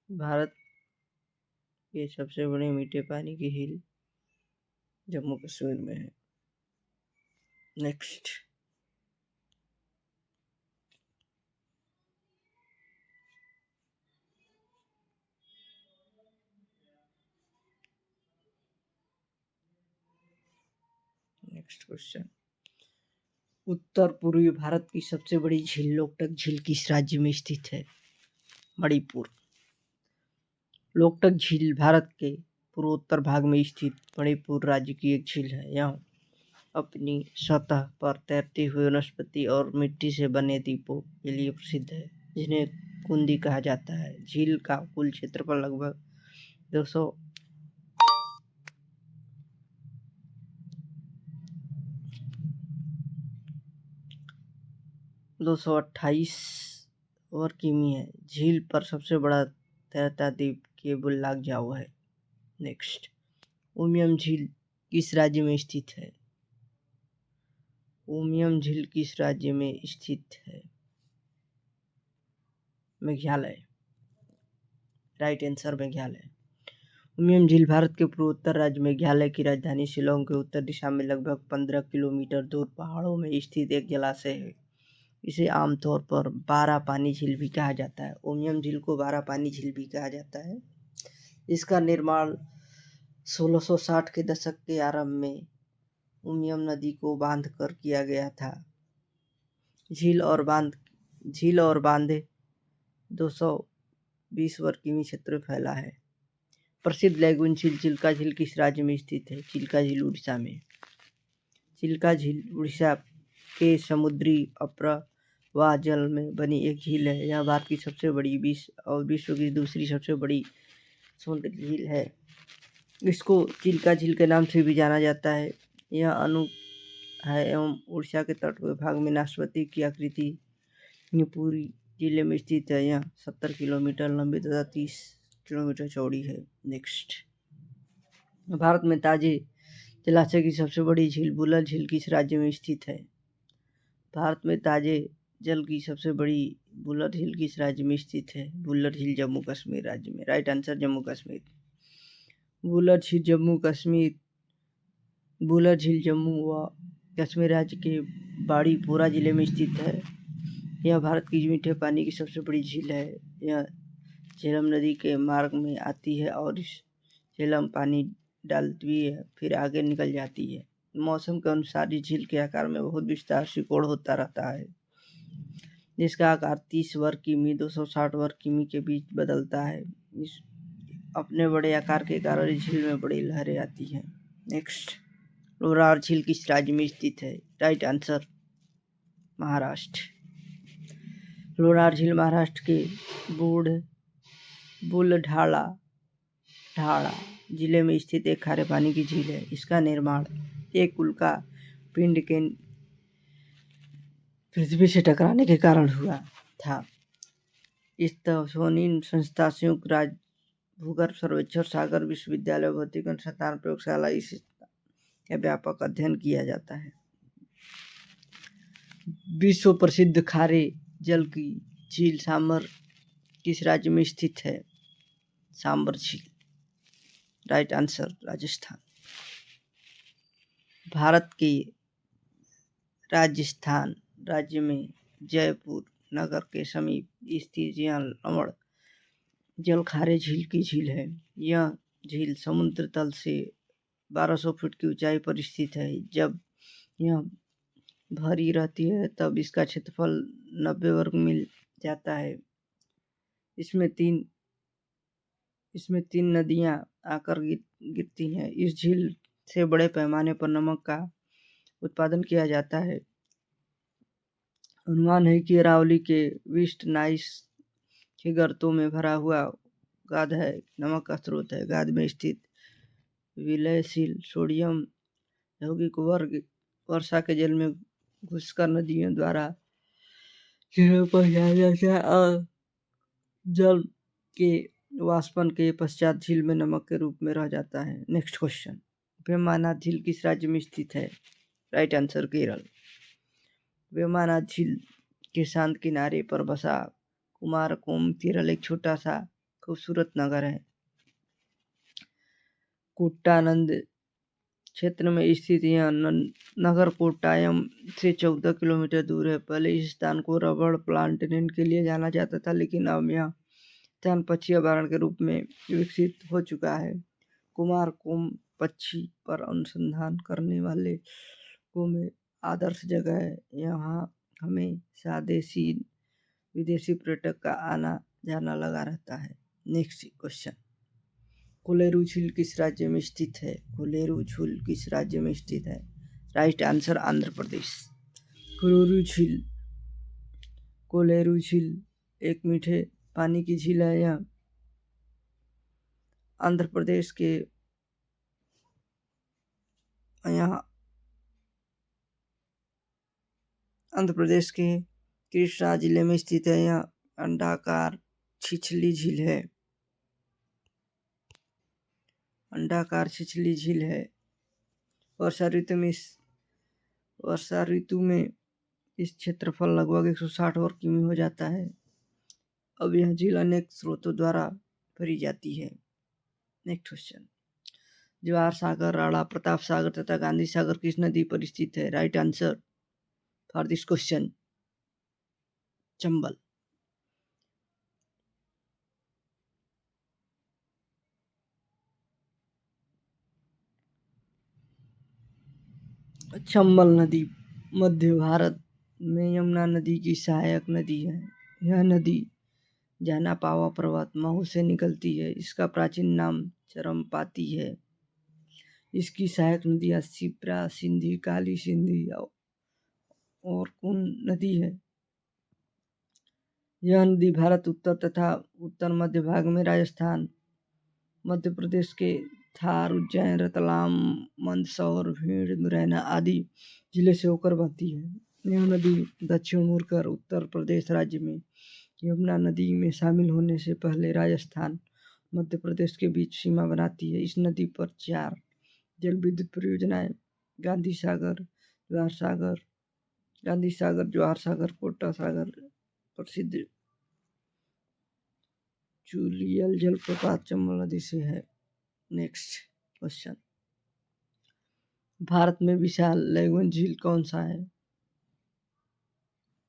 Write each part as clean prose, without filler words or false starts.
भारत के सबसे बड़े मीठे पानी की झील जम्मू कश्मीर में है। Next question. उत्तर पूर्वी भारत की सबसे बड़ी झील लोकटक झील किस राज्य में स्थित है? मणिपुर। लोकटक झील भारत के पूर्वोत्तर भाग में स्थित मणिपुर राज्य की एक झील है। यह अपनी सतह पर तैरती हुई वनस्पति और मिट्टी से बने द्वीपों के लिए प्रसिद्ध है, जिन्हें कुंदी कहा जाता है। झील का कुल क्षेत्रफल लगभग 228 वर्ग किमी है। झील पर सबसे बड़ा तैरता द्वीप केबुल लाग जाओ है। नेक्स्ट, उमियम झील किस राज्य में स्थित है? उमियम झील किस राज्य में स्थित है? मेघालय। Right answer Meghalaya. उमियम झील भारत के पूर्वोत्तर राज्य मेघालय की राजधानी शिलोंग के उत्तर दिशा में लगभग 15 किलोमीटर दूर पहाड़ों में स्थित एक जलाशय है। इसे आमतौर पर 12 पानी झील भी कहा जाता है। उमियम झील को 12 पानी झील भी कहा जाता है। इसका निर्माण 1660 के दशक के आरंभ में उमियम नदी को बांध कर किया गया था। झील और बांधे 220 वर्ग किमी क्षेत्र में फैला है। प्रसिद्ध लैगून झील चिल्का झील किस राज्य में स्थित है? चिल्का झील उड़ीसा में। चिल्का झील उड़ीसा के समुद्री अप्रवाह जल में बनी एक झील है। यह भारत की सबसे बड़ी विश्व की दूसरी सबसे बड़ी समुद्री झील है। इसको चिल्का झील के नाम से भी जाना जाता है। यह अनु है एवं उड़ीसा के तटवर्ती भाग में नाशपाती की आकृति पूरी जिले में स्थित है। यह 70 किलोमीटर लंबी तथा 30 किलोमीटर चौड़ी है। नेक्स्ट, भारत में ताजे जलाशय की सबसे बड़ी झील बुलर झील किस राज्य में स्थित है? भारत में ताजे जल की सबसे बड़ी बुलर झील किस राज्य में स्थित है? बुलर झील जम्मू कश्मीर राज्य में। Right answer Jammu Kashmir. बुलर झील जम्मू कश्मीर। बुलर झील जम्मू व कश्मीर राज्य के बाड़ीपोरा जिले में स्थित है। यह भारत की मीठे पानी की सबसे बड़ी झील है। यह झेलम नदी के मार्ग में आती है और इस झेलम पानी डालती है, फिर आगे निकल जाती है। मौसम के अनुसार इस झील के आकार में बहुत विस्तार सिकोड़ होता रहता है, जिसका आकार 30 वर्ग किमी 260 वर्ग किमी के बीच बदलता है। इस अपने बड़े आकार के कारण इस झील में बड़ी लहरें आती हैं। नेक्स्ट, लोरार झील किस राज्य में स्थित है? Right answer Maharashtra. लोरार झील महाराष्ट्र के बुलढाणा जिले में स्थित एक खारे पानी की झील है। इसका निर्माण एक उल्का पिंड के पृथ्वी से टकराने के कारण हुआ था। स्मिथसोनियन संस्था, संयुक्त राज्य भूगर्भ सर्वेक्षण, सागर विश्वविद्यालय भौतिक अनुसंधान प्रयोगशाला का व्यापक अध्ययन किया जाता है। विश्व प्रसिद्ध खारे जल की झील सांबर किस राज्य में स्थित है? सांबर झील। Right answer Rajasthan. भारत के राजस्थान राज्य में जयपुर नगर के समीप स्थित यह लवण जल खारे झील की झील है। यह झील समुद्र तल से 1200 फीट की ऊंचाई पर स्थित है। जब यह भरी रहती है तब इसका क्षेत्रफल 90 वर्ग मील जाता है। इसमें तीन नदियां आकर गिरती हैं। इस झील से बड़े पैमाने पर नमक का उत्पादन किया जाता है। अनुमान है कि अरावली के वेस्ट नाइल के गर्तों में भरा हुआ गाद है नमक का स्रोत है। गाद में स्थित विलयशील सोडियम यौगिक वर्षा के जल में घुसकर नदियों द्वारा झीलों पर जाया जाता है और जल के वाष्पन के पश्चात झील में नमक के रूप में रह जाता है। नेक्स्ट क्वेश्चन, वेम्बनाड झील किस राज्य में स्थित है? Right answer Kerala. वेम्बनाड झील के शांत किनारे पर बसा कुमारकोम केरल एक छोटा सा खूबसूरत नगर है। कुट्टानंद क्षेत्र में स्थित यह नगर कोट्टायम से 14 किलोमीटर दूर है। पहले इस स्थान को रबड़ प्लांटेशन के लिए जाना जाता था, लेकिन अब यह स्थान पक्षी अभयारण्य के रूप में विकसित हो चुका है। कुमारकोम पक्षी पर अनुसंधान करने वाले को में आदर्श जगह है। यहाँ हमेशा देशी विदेशी पर्यटक का आना जाना लगा रहता है। नेक्स्ट क्वेश्चन, कोलेरू झील किस राज्य में स्थित है? कोलेरू झील किस राज्य में स्थित है? Right answer Andhra Pradesh. कोलेरू झील एक मीठे पानी की झील है। यह आंध्र प्रदेश के कृष्णा जिले में स्थित है। यह अंडाकार छिछली झील है। वर्षा ऋतु में इस क्षेत्रफल लगभग 160 वर्ग किमी हो जाता है। अब यह झील अनेक स्रोतों द्वारा भरी जाती है। नेक्स्ट क्वेश्चन, जवाहर सागर, राणा प्रताप सागर तथा गांधी सागर किस नदी पर स्थित है? Right answer for this question Chambal. Chambal नदी मध्य भारत में यमुना नदी की सहायक नदी है। यह नदी जानापावा पर्वत महू से निकलती है। इसका प्राचीन नाम चरमपाती है। इसकी सहायक नदियां शिप्रा, सिंधी, काली सिंधी और कुन नदी है। यह नदी भारत उत्तर तथा उत्तर मध्य भाग में राजस्थान, मध्य प्रदेश के थार, उज्जैन, रतलाम, मंदसौर, भिंड, मुरैना आदि जिले से होकर बहती है। यह नदी दक्षिण मुड़कर उत्तर प्रदेश राज्य में यमुना नदी में शामिल होने से पहले राजस्थान, मध्य प्रदेश के बीच सीमा बनाती है। इस नदी पर 4 जल विद्युत परियोजनाएं गांधी सागर, जवाहर सागर, कोटा सागर प्रसिद्ध चुलियल जलप्रपात चंबल नदी से है। नेक्स्ट क्वेश्चन, भारत में विशाल लैगून झील कौन सा है?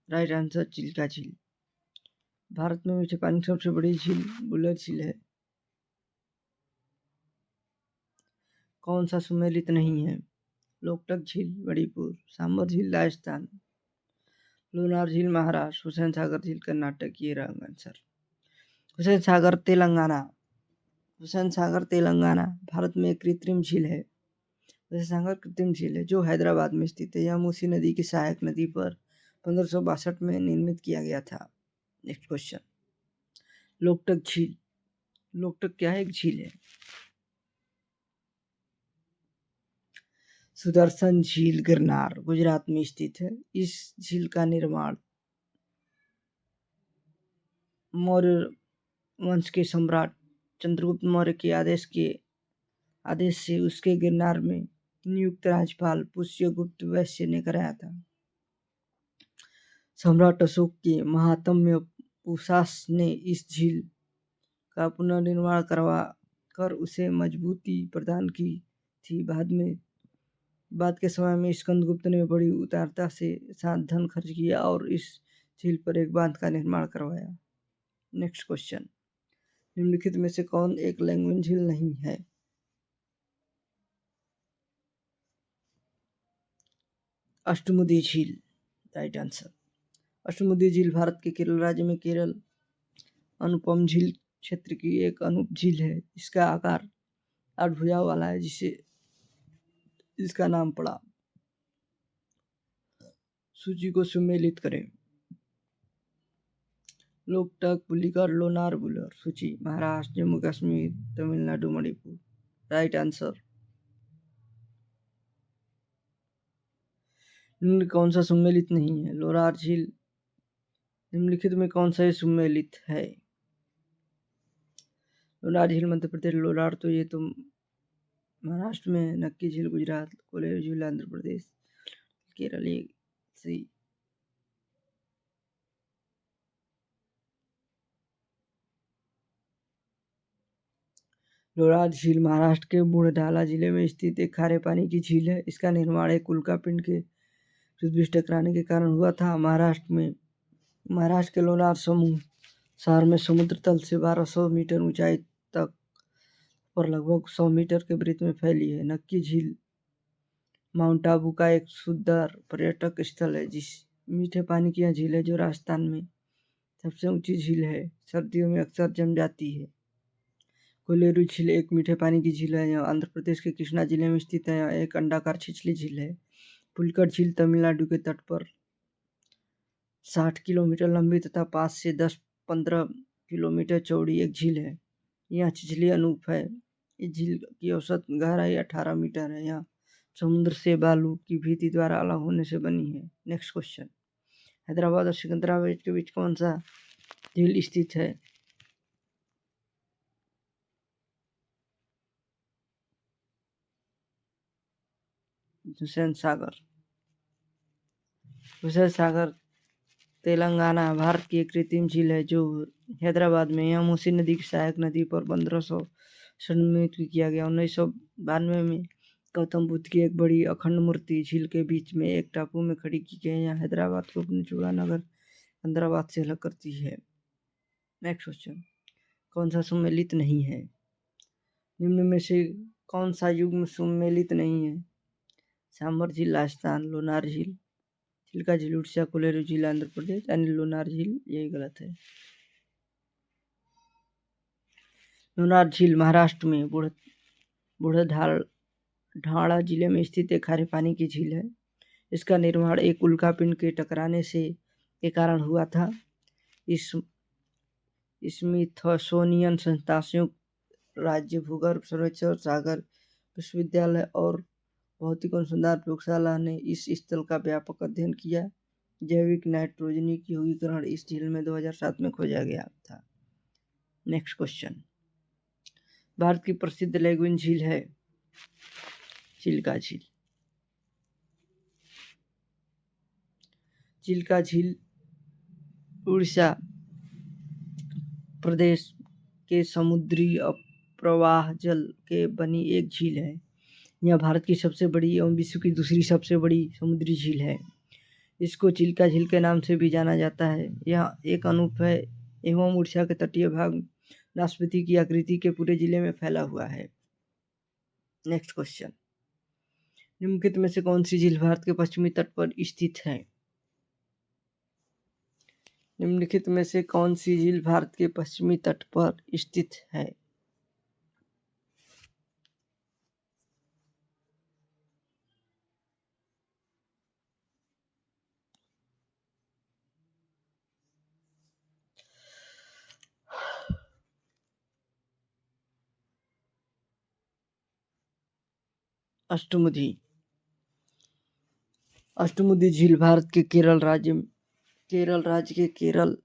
राइट आंसर चिल्का झील। भारत में मीठे पानी की सबसे बड़ी झील बुलर झील है। कौन सा सुमेलित नहीं है? लोकटक झील मणिपुर, सांबर झील राजस्थान, लोनार झील महाराष्ट्र, हुसैन सागर झील कर्नाटक। ये रहा आंसर। हुसैन सागर तेलंगाना भारत में एक कृत्रिम झील है। हुसैन सागर कृत्रिम झील है जो हैदराबाद में स्थित है। यह मूसी नदी की सहायक नदी पर 1562 में निर्मित किया गया था। नेक्स्ट क्वेश्चन, लोकटक झील। लोकटक क्या है? एक झील है। सुदर्शन झील गिरनार गुजरात में स्थित है। इस झील का निर्माण मौर्य वंश के सम्राट चंद्रगुप्त मौर्य के आदेश से उसके गिरनार में नियुक्त राज्यपाल पुष्यगुप्त वैश्य ने कराया था। सम्राट अशोक के महात्म्य पुशास ने इस झील का पुनर्निर्माण करवा कर उसे मजबूती प्रदान की थी। बाद के समय में स्कंदगुप्त ने बड़ी उदारता से साथ धन खर्च किया और इस झील पर एक बांध का निर्माण करवाया। नेक्स्ट क्वेश्चन, निम्नलिखित में से कौन एक लैगून झील नहीं है? अष्टमुदी झील। Right answer. अष्टमुदी झील भारत के केरल राज्य में केरल अनुपम झील क्षेत्र की एक अनूप झील है। इसका आकार 8 भुजाओं वाला है, जिसका नाम पड़ा। सूची को सुमेलित करें। लोकटक, पुलिकाट, लोनार, बुलर। सूची महाराष्ट्र, जम्मू कश्मीर, तमिलनाडु, मणिपुर। Right answer. निम्न कौन सा सुमेलित नहीं है? लोनार झील निम्नलिखित में कौन सा सुमेलित है? लोनार झील मध्य प्रदेश, लोनार तो ये तो महाराष्ट्र में, नक्की झील गुजरात, कोलेरू झील आंध्र प्रदेश, केरल। सी लोनार झील महाराष्ट्र के बुलढाणा जिले में स्थित एक खारे पानी की झील है। इसका निर्माण एक उल्कापिंड के पृथ्वी से टकराने के कारण हुआ था। महाराष्ट्र के लोनार समूह शहर में समुद्र तल से 1200 मीटर ऊंचाई तक पर लगभग 100 मीटर के वृत्त में फैली है। नक्की झील माउंट आबू का एक सुंदर पर्यटक स्थल है। जिस मीठे पानी की यह झील है जो राजस्थान में सबसे ऊंची झील है। सर्दियों में अक्सर जम जाती है। कोलेरू झील एक मीठे पानी की झील है। यह आंध्र प्रदेश के कृष्णा जिले में स्थित है। यह एक अंडाकार छिछली झील है। पुलकट झील तमिलनाडु के तट पर 60 किलोमीटर लंबी तथा 5 से 10-15 किलोमीटर चौड़ी एक झील है। यह छिछली अनूप है। इस झील की औसत गहराई 18 मीटर है। यह समुद्र से बालू की भीति द्वारा अलग होने से बनी है। नेक्स्ट क्वेश्चन, हैदराबाद और सिकंदराबाद के बीच कौन सा झील स्थित है? हुसैन सागर। हुसैन सागर तेलंगाना भारत की एक कृत्रिम झील है जो हैदराबाद में यह मूसी नदी की सहायक नदी पर 1500 निर्मित किया गया। 1992 में गौतम बुद्ध की एक बड़ी अखंड मूर्ति झील के बीच में एक टापू में खड़ी की गई। यहाँ हैदराबाद को अपनी चूड़ा नगर हैदराबाद से अलग करती है। नेक्स्ट क्वेश्चन, कौन सा सुमेलित नहीं है? निम्न में से कौन सा युग्म सुमेलित नहीं है? सांभर झील राजस्थान, लोनार झील, चिल्का झील उड़ीसा, कोलेरू झील आंध्र प्रदेश, यानी लोनार झील। यही गलत है। लोनार झील महाराष्ट्र में बुलढाणा जिले में स्थित एक खारे पानी की झील है। इसका निर्माण एक उल्कापिंड के टकराने से के कारण हुआ था। स्मिथसोनियन संस्था, संयुक्त राज्य भूगर्भ सर्वेक्षण, सागर विश्वविद्यालय और भौतिक अनुसंधान प्रयोगशाला ने इस स्थल का व्यापक अध्ययन किया। जैविक नाइट्रोजनीय यौगीकरण इस झील में 2007 में खोजा गया था। नेक्स्ट क्वेश्चन, भारत की प्रसिद्ध लैगून झील है चिल्का झील। चिल्का झील उड़ीसा प्रदेश के समुद्री प्रवाह जल के बनी एक झील है। यह भारत की सबसे बड़ी एवं विश्व की दूसरी सबसे बड़ी समुद्री झील है। इसको चिल्का झील के नाम से भी जाना जाता है। यह एक अनूप है एवं उड़ीसा के तटीय भाग नाशपाती की आकृति के पूरे जिले में फैला हुआ है। नेक्स्ट क्वेश्चन, निम्नलिखित में से कौन सी झील भारत के पश्चिमी तट पर स्थित है? निम्नलिखित में से कौन सी झील भारत के पश्चिमी तट पर स्थित है? अष्टमुदी। अष्टमुदी झील भारत के केरल राज्य के केरल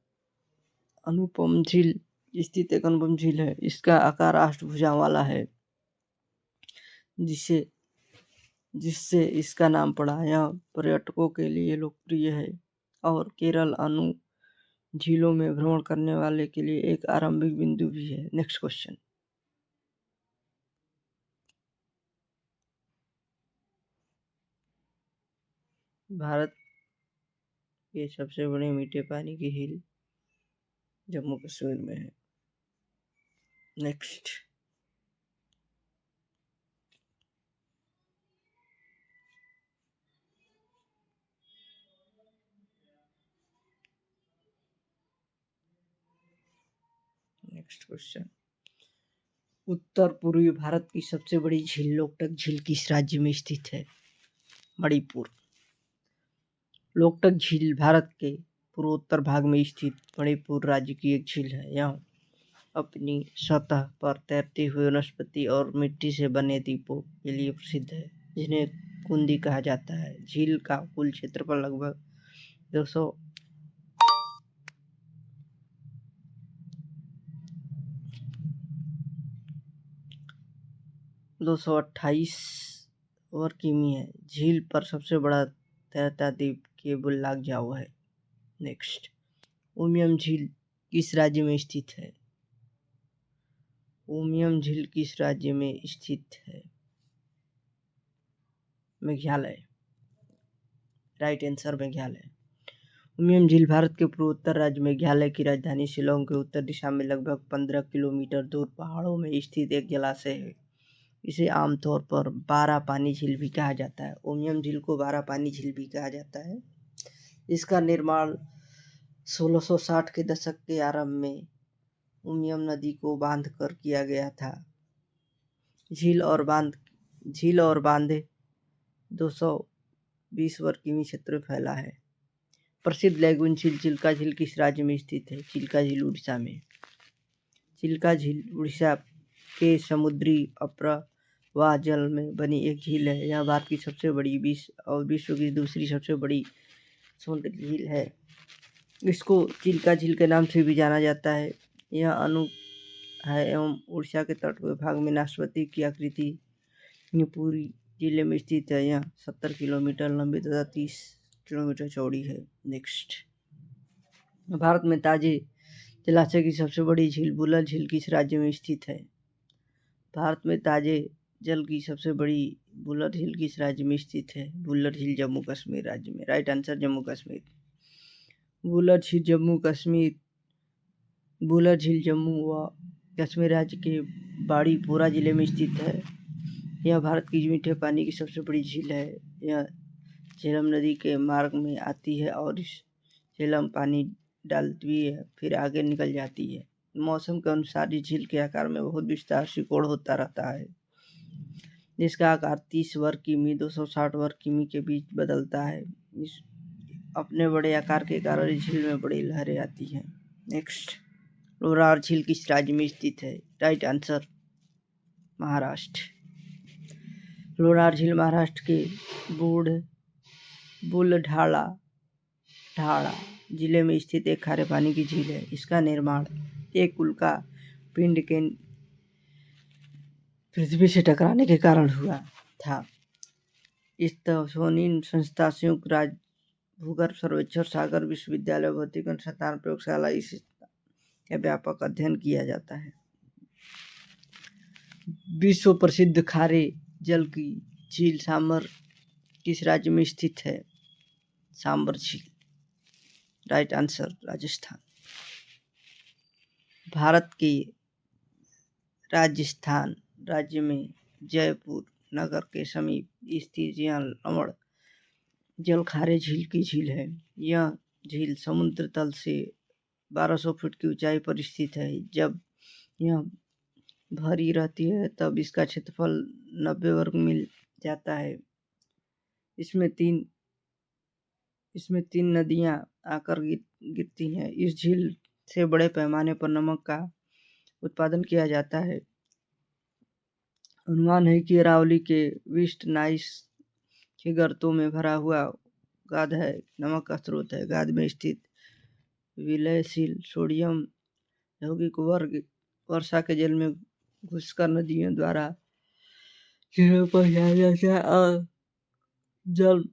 अनुपम झील स्थित एक अनुपम झील है। इसका आकार अष्टभुजा वाला है, जिससे इसका नाम पड़ा। यह पर्यटकों के लिए लोकप्रिय है और केरल अनु झीलों में भ्रमण करने वाले के लिए एक आरंभिक बिंदु भी है। नेक्स्ट क्वेश्चन, भारत के सबसे बड़े मीठे पानी की झील जम्मू कश्मीर में है। नेक्स्ट, क्वेश्चन, उत्तर पूर्वी भारत की सबसे बड़ी झील लोकटक झील किस राज्य में स्थित है? मणिपुर। लोकटक झील भारत के पूर्वोत्तर भाग में स्थित मणिपुर राज्य की एक झील है। यह अपनी सतह पर तैरती हुई वनस्पति और मिट्टी से बने द्वीपों के लिए प्रसिद्ध है, जिन्हें कुंदी कहा जाता है। झील का कुल क्षेत्रफल लगभग 228 वर्ग किमी है। झील पर सबसे बड़ा तैरता द्वीप केबुल लाग जाओ है। नेक्स्ट, उमियम झील किस राज्य में स्थित है? उमियम झील किस राज्य में स्थित है? मेघालय। Right answer Meghalaya. उमियम झील भारत के पूर्वोत्तर राज्य मेघालय की राजधानी शिलोंग के उत्तर दिशा में लगभग 15 किलोमीटर दूर पहाड़ों में स्थित एक जलाशय है। इसे आमतौर पर 12 पानी झील भी कहा जाता है। उमियम झील को 12 पानी झील भी कहा जाता है। इसका निर्माण 1660 के दशक के आरंभ में उमियम नदी को बांध कर किया गया था। झील और बांध 220 वर्ग किमी क्षेत्र में फैला है। प्रसिद्ध लैगून झील चिल्का झील किस राज्य में स्थित है? चिल्का झील उड़ीसा में। चिल्का झील उड़ीसा के समुद्री अप्रवाह जल में बनी एक झील है। यह भारत की सबसे बड़ी विश्व की दूसरी सबसे बड़ी समुद्री झील है। इसको चिल्का झील के नाम से भी जाना जाता है। यह अनु है एवं उड़ीसा के तट भाग में नाशपाती की आकृति पूरी जिले में स्थित है। यह 70 किलोमीटर लंबी तथा 30 किलोमीटर चौड़ी है। नेक्स्ट, भारत में ताजे जलाशय की सबसे बड़ी झील बुलर झील किस राज्य में स्थित है? भारत में ताजे जल की सबसे बड़ी बुलर झील किस राज्य में स्थित है? बुलर झील जम्मू कश्मीर राज्य में। Right answer Jammu Kashmir. बुलर झील जम्मू व कश्मीर राज्य के बाड़ीपोरा जिले में स्थित है। यह भारत की मीठे पानी की सबसे बड़ी झील है। यह झेलम नदी के मार्ग में आती है और इस झेलम पानी डालती है फिर आगे निकल जाती है। मौसम के अनुसार इस झील के आकार में बहुत विस्तार सिकोड़ होता रहता है, जिसका आकार 30 वर्ग किमी 260 वर्ग किमी के बीच बदलता है। इस अपने बड़े आकार के कारण इस झील में बड़ी लहरें आती हैं। नेक्स्ट, लोरार झील किस राज्य में स्थित है? Right answer Maharashtra. लोरार झील महाराष्ट्र के बुलढाणा जिले में स्थित एक खारे पानी की झील है। इसका निर्माण एक उल्का पिंड के पृथ्वी से टकराने के कारण हुआ था। स्मिथसोनियन संस्था, संयुक्त राज्य भूगर्भ सर्वेक्षण, सागर विश्वविद्यालय भौतिक अनुसंधान प्रयोगशाला इसका व्यापक अध्ययन किया जाता है। विश्व प्रसिद्ध खारे जल की झील सांबर किस राज्य में स्थित है? सांबर झील। Right answer Rajasthan. भारत के राजस्थान राज्य में जयपुर नगर के समीप स्थित यह लवण जल खारे झील की झील है। यह झील समुद्र तल से 1200 फीट की ऊंचाई पर स्थित है। जब यह भरी रहती है तब इसका क्षेत्रफल 90 वर्ग मील जाता है। इसमें तीन नदियां आकर गिरती हैं। इस झील से बड़े पैमाने पर नमक का उत्पादन किया जाता है। अनुमान है कि अरावली के वेस्ट नाइस के गर्तों में भरा हुआ गाद है नमक का स्रोत है। गाद में स्थित विलयशील सोडियम यौगिक वर्षा के जल में घुसकर नदियों द्वारा झीलों पर जाया जाता है और जल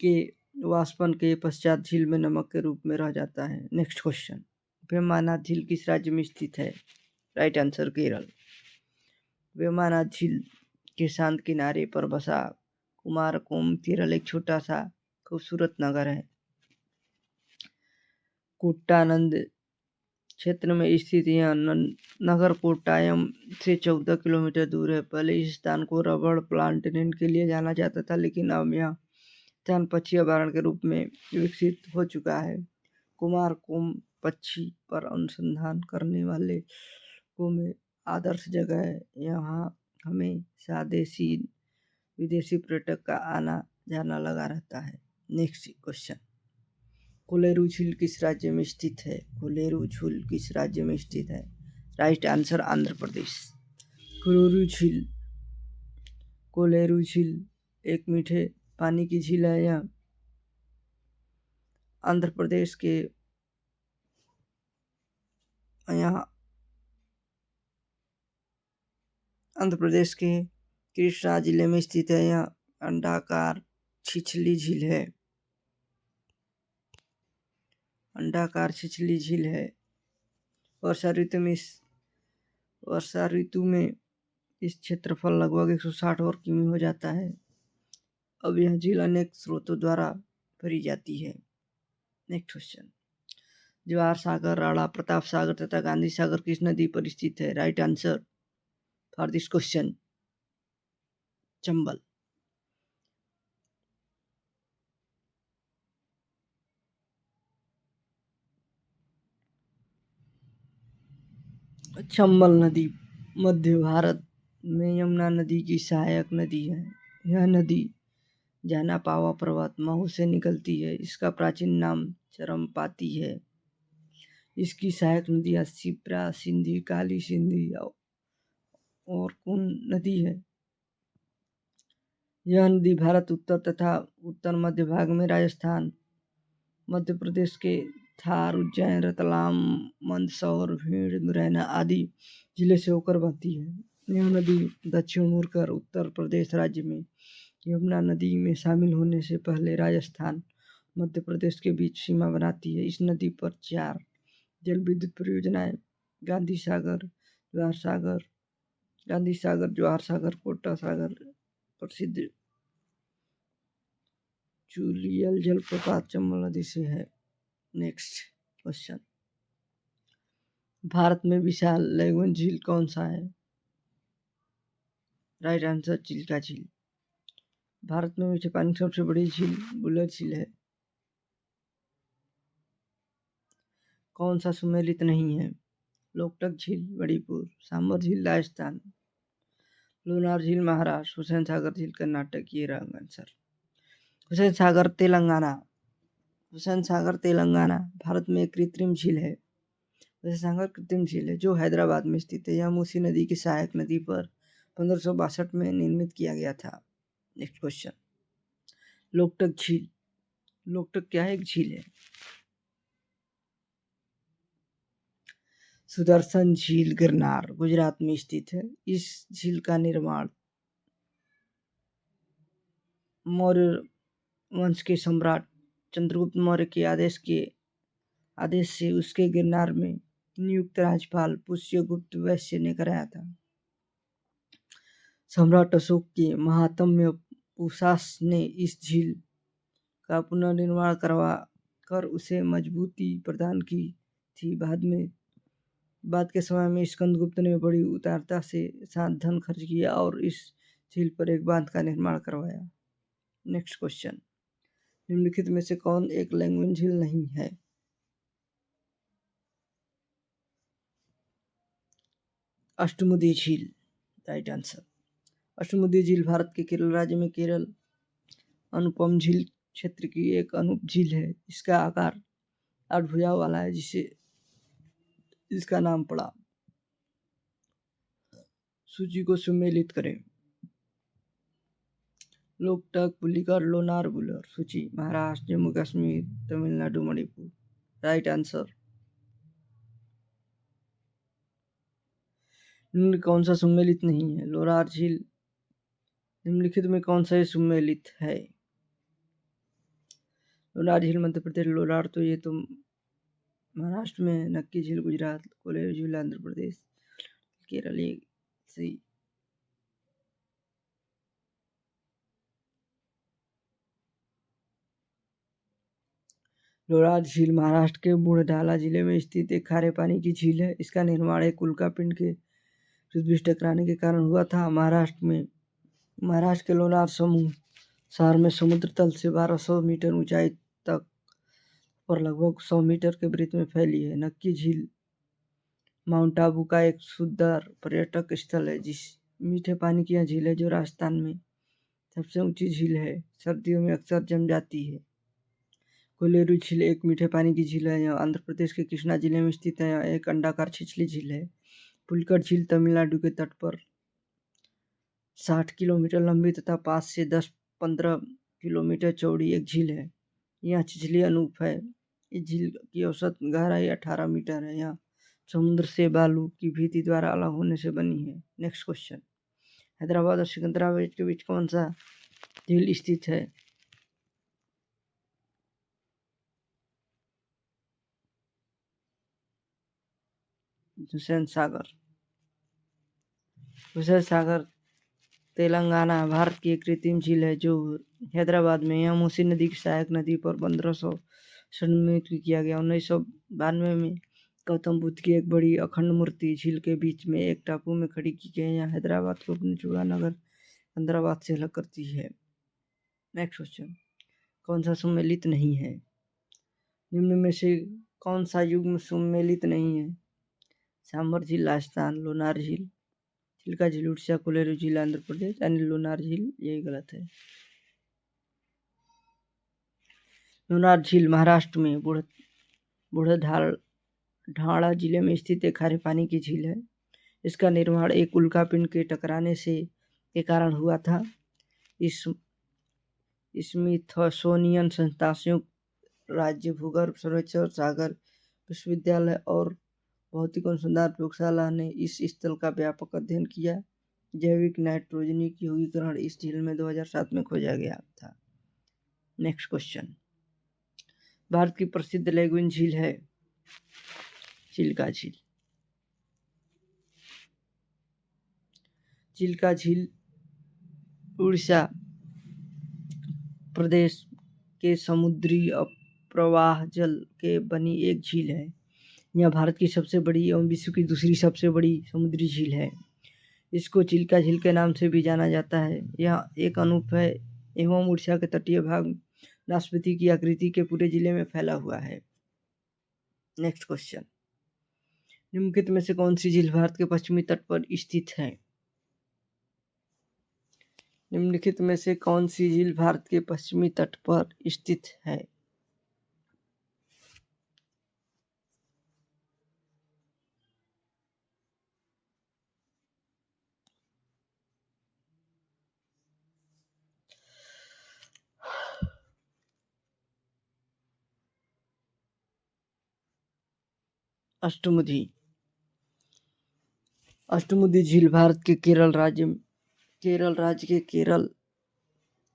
के वाष्पन के पश्चात झील में नमक के रूप में रह जाता है। नेक्स्ट क्वेश्चन, वेम्बनाड झील किस राज्य में स्थित है? Right answer Kerala. वेम्बनाड झील के शांत किनारे पर बसा कुमारकोम केरल एक छोटा सा खूबसूरत नगर है। कुट्टानंद क्षेत्र में स्थित यह नगर कोट्टायम से 14 किलोमीटर दूर है। पहले इस स्थान को रबड़ प्लांटेशन के लिए जाना जाता था, लेकिन अब यह स्थान पक्षी अभयारण्य के रूप में विकसित हो चुका है। कुमारकोम पक्षी पर अनुसंधान करने वाले को में आदर्श जगह है। यहाँ हमेशा देशी विदेशी पर्यटक का आना जाना लगा रहता है। नेक्स्ट क्वेश्चन, कोलेरू झील किस राज्य में स्थित है? कोलेरू झील किस राज्य में स्थित है? Right answer Andhra Pradesh. कोलेरू झील एक मीठे पानी की झील है। यह आंध्र प्रदेश के कृष्णा जिले में स्थित है। यह अंडाकार छिछली झील है। वर्षा ऋतु में वर्षा ऋतु में इस क्षेत्रफल लगभग 160 वर्ग किमी हो जाता है। अब यह झील अनेक स्रोतों द्वारा भरी जाती है। नेक्स्ट क्वेश्चन, जवाहर सागर, राणा प्रताप सागर तथा गांधी सागर किस नदी पर स्थित है? Right answer for this question Chambal. Chambal नदी मध्य भारत में यमुना नदी की सहायक नदी है। यह नदी जानापावा पर्वत महू से निकलती है। इसका प्राचीन नाम चरमपाती है। इसकी सहायक नदियां शिप्रा, सिंधी, काली सिंधी और कुन नदी है। यह नदी भारत उत्तर तथा उत्तर मध्य भाग में राजस्थान, मध्य प्रदेश के धार, उज्जैन, रतलाम, मंदसौर, भिंड, मुरैना आदि जिले से होकर बहती है। यह नदी दक्षिण मुड़कर उत्तर प्रदेश राज्य में यमुना नदी में शामिल होने से पहले राजस्थान, मध्य प्रदेश के बीच सीमा बनाती है। इस नदी पर 4 जल विद्युत परियोजनाएं गांधी सागर, जवाहर सागर, कोटा सागर प्रसिद्ध चूलियल जलप्रपात चंबल नदी से है। नेक्स्ट क्वेश्चन, भारत में विशाल लैगून झील कौन सा है? राइट आंसर चिल्का झील। भारत में मीठे पानी की सबसे बड़ी झील बुलर झील है। कौन सा सुमेलित नहीं है? लोकटक झील मणिपुर, सांबर झील राजस्थान, लोनार झील महाराष्ट्र, हुसैन सागर झील कर्नाटक। ये रहा आंसर। हुसैन सागर तेलंगाना भारत में एक कृत्रिम झील है। हुसैन सागर कृत्रिम झील है जो हैदराबाद में स्थित है। यह मूसी नदी की सहायक नदी पर 1562 में निर्मित किया गया था। नेक्स्ट क्वेश्चन, लोकटक झील। लोकटक क्या है? एक झील है। सुदर्शन झील गिरनार गुजरात में स्थित है। इस झील का निर्माण मौर्य वंश के सम्राट चंद्रगुप्त मौर्य के आदेश से उसके गिरनार में नियुक्त राज्यपाल पुष्यगुप्त वैश्य ने कराया था। सम्राट अशोक के महात्म्य पुशास ने इस झील का पुनर्निर्माण करवा कर उसे मजबूती प्रदान की थी। बाद के समय में स्कंदगुप्त ने बड़ी उदारता से साथ धन खर्च किया और इस झील पर एक बांध का निर्माण करवाया। नेक्स्ट क्वेश्चन, निम्नलिखित में से कौन एक लैगून झील नहीं है? अष्टमुदी झील। Right answer. अष्टमुदी झील भारत के केरल राज्य में केरल अनुपम झील क्षेत्र की एक अनुप झील है। इसका आकार 8 भुजाओं वाला है जिसे इसका नाम पड़ा। सूची को सुमेलित करें। लोकटक, पुलिकर, लोनार, बुलर। सूची महाराष्ट्र, जम्मू कश्मीर, तमिलनाडु, मणिपुर। Right answer. निम्न कौन सा सुमेलित नहीं है? लोनार झील। निम्नलिखित में कौन सा सुमेलित है? लोनार झील मध्य प्रदेश, लोनार तो ये तो महाराष्ट्र में, नक्की झील गुजरात, कोलेरू झील आंध्र प्रदेश, केरल। सी लोनार झील महाराष्ट्र के बुढ़ढाला जिले में स्थित एक खारे पानी की झील है। इसका निर्माण एक उल्का पिंड के पृथ्वी से टकराने के कारण हुआ था। महाराष्ट्र के लोनार शहर में समुद्र तल से 1200 मीटर ऊंचाई तक पर लगभग 100 मीटर के वृत्त में फैली है। नक्की झील माउंट आबू का एक सुंदर पर्यटक स्थल है। जिस मीठे पानी की यह झील है जो राजस्थान में सबसे ऊंची झील है। सर्दियों में अक्सर जम जाती है। कोलेरू झील एक मीठे पानी की झील है। यह आंध्र प्रदेश के कृष्णा जिले में स्थित है। यह एक अंडाकार छिछली झील है। पुलिकर झील तमिलनाडु के तट पर 60 किलोमीटर लंबी तथा 5 से 10-15 किलोमीटर चौड़ी एक झील है। यह छिछली अनूप है। इस झील की औसत गहराई 18 मीटर है। यह समुद्र से बालू की भीति द्वारा अलग होने से बनी है। नेक्स्ट क्वेश्चन, हैदराबाद और सिकंदराबाद के बीच कौन सा झील स्थित है? हुसैन सागर। हुसैन सागर तेलंगाना भारत की एक कृत्रिम झील है जो हैदराबाद में या मूसी नदी की सहायक नदी पर 1500 में किया गया। 1992 में गौतम बुद्ध की एक बड़ी अखंड मूर्ति झील के बीच में एक टापू में खड़ी की गई। यहाँ हैदराबाद को अपनी चूड़ा नगर हैदराबाद से अलग करती है। नेक्स्ट क्वेश्चन, कौन सा सम्मिलित नहीं है? निम्न में से कौन सा युग्म सम्मिलित नहीं है? सांभर झील राजस्थान, लोनार झील, चिल्का झील उड़ीसा, कोलेरू झील आंध्र प्रदेश, यानी लोनार झील, यही गलत है। लोनार झील महाराष्ट्र में बुढ़ढाणा जिले में स्थित एक खारे पानी की झील है। इसका निर्माण एक उल्कापिंड के टकराने के कारण हुआ था। स्मिथसोनियन संस्था, संयुक्त राज्य भूगर्भ सर्वेक्षण, सागर विश्वविद्यालय और भौतिक अनुसंधान प्रयोगशाला ने इस स्थल का व्यापक अध्ययन किया। जैविक नाइट्रोजनी की युगीकरण इस झील में 2007 में खोजा गया था। नेक्स्ट क्वेश्चन, भारत की प्रसिद्ध लैगून झील है चिल्का झील। चिल्का झील उड़ीसा प्रदेश के समुद्री प्रवाह जल के बनी एक झील है। यह भारत की सबसे बड़ी एवं विश्व की दूसरी सबसे बड़ी समुद्री झील है। इसको चिल्का झील के नाम से भी जाना जाता है। यह एक अनूप है एवं उड़ीसा के तटीय भाग नाशपाती की आकृति के पूरे जिले में फैला हुआ है। नेक्स्ट क्वेश्चन, निम्नलिखित में से कौन सी झील भारत के पश्चिमी तट पर स्थित है? निम्नलिखित में से कौन सी झील भारत के पश्चिमी तट पर स्थित है? अष्टमुदी। अष्टमुदी झील भारत के केरल राज्य के केरल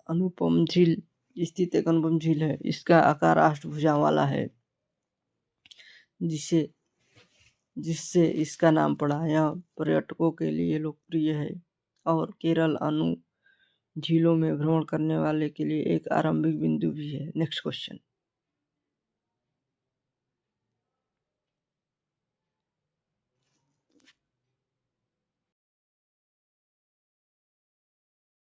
अनुपम झील स्थित एक अनुपम झील है। इसका आकार अष्टभुजाओं वाला है, जिससे इसका नाम पड़ा। यह पर्यटकों के लिए लोकप्रिय है और केरल अनु झीलों में भ्रमण करने वाले के लिए एक आरंभिक बिंदु भी है। Next question,